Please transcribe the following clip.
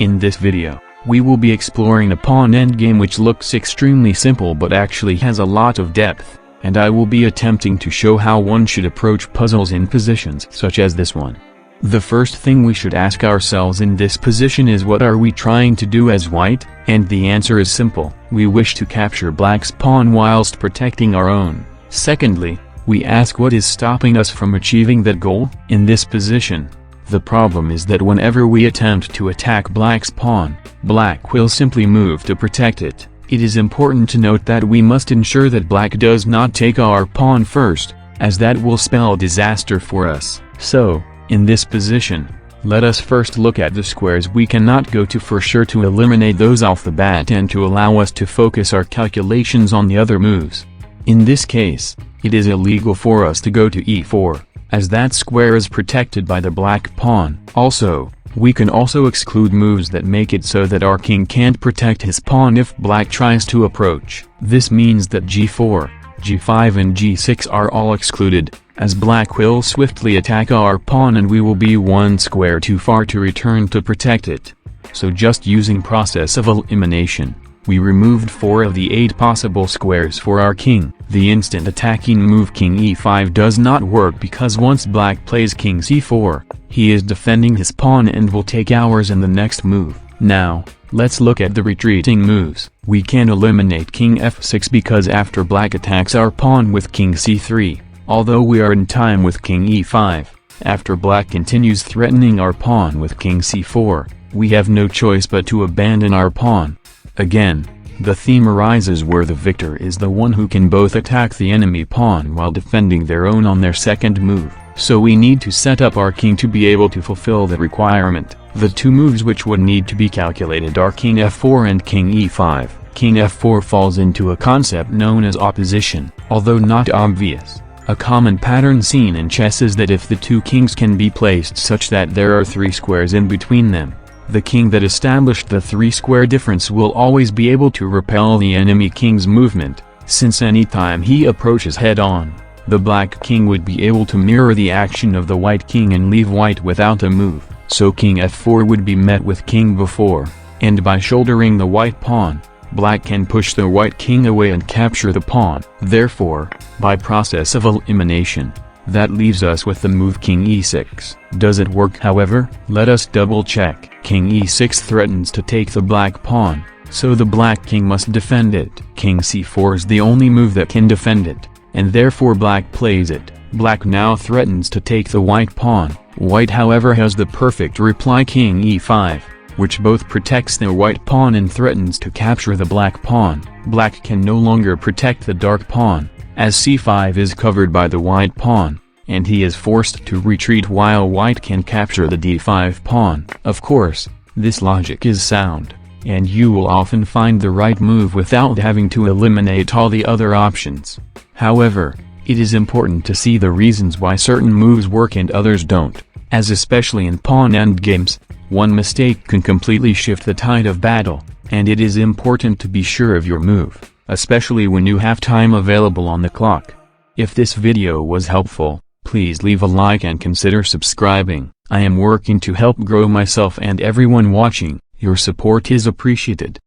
In this video, we will be exploring a pawn endgame which looks extremely simple but actually has a lot of depth, and I will be attempting to show how one should approach puzzles in positions such as this one. The first thing we should ask ourselves in this position is, what are we trying to do as white? And the answer is simple: we wish to capture black's pawn whilst protecting our own. Secondly, we ask, what is stopping us from achieving that goal? In this position, the problem is that whenever we attempt to attack black's pawn, black will simply move to protect it. It is important to note that we must ensure that black does not take our pawn first, as that will spell disaster for us. So, in this position, let us first look at the squares we cannot go to for sure to eliminate those off the bat and to allow us to focus our calculations on the other moves. In this case, it is illegal for us to go to e4, as that square is protected by the black pawn. Also, we can also exclude moves that make it so that our king can't protect his pawn if black tries to approach. This means that g4, g5 and g6 are all excluded, as black will swiftly attack our pawn and we will be one square too far to return to protect it. So just using process of elimination, we removed 4 of the 8 possible squares for our king. The instant attacking move king e5 does not work because once black plays king c4, he is defending his pawn and will take ours in the next move. Now, let's look at the retreating moves. We can eliminate king f6 because after black attacks our pawn with king c3, although we are in time with king e5, after black continues threatening our pawn with king c4, we have no choice but to abandon our pawn. Again, the theme arises where the victor is the one who can both attack the enemy pawn while defending their own on their second move. So we need to set up our king to be able to fulfill that requirement. The two moves which would need to be calculated are king f4 and king e5. King f4 falls into a concept known as opposition. Although not obvious, a common pattern seen in chess is that if the two kings can be placed such that there are 3 squares in between them, the king that established the 3-square difference will always be able to repel the enemy king's movement, since any time he approaches head-on, the black king would be able to mirror the action of the white king and leave white without a move. So king f4 would be met with king b4, and by shouldering the white pawn, black can push the white king away and capture the pawn. Therefore, by process of elimination, that leaves us with the move king e6. Does it work? However, let us double check. King e6 threatens to take the black pawn, so the black king must defend it. King c4 is the only move that can defend it, and therefore black plays it. Black now threatens to take the white pawn. White however has the perfect reply king e5, which both protects the white pawn and threatens to capture the black pawn. Black can no longer protect the dark pawn, as c5 is covered by the white pawn, and he is forced to retreat while white can capture the d5 pawn. Of course, this logic is sound, and you will often find the right move without having to eliminate all the other options. However, it is important to see the reasons why certain moves work and others don't, as especially in pawn endgames, one mistake can completely shift the tide of battle, and it is important to be sure of your move, especially when you have time available on the clock. If this video was helpful, please leave a like and consider subscribing. I am working to help grow myself and everyone watching. Your support is appreciated.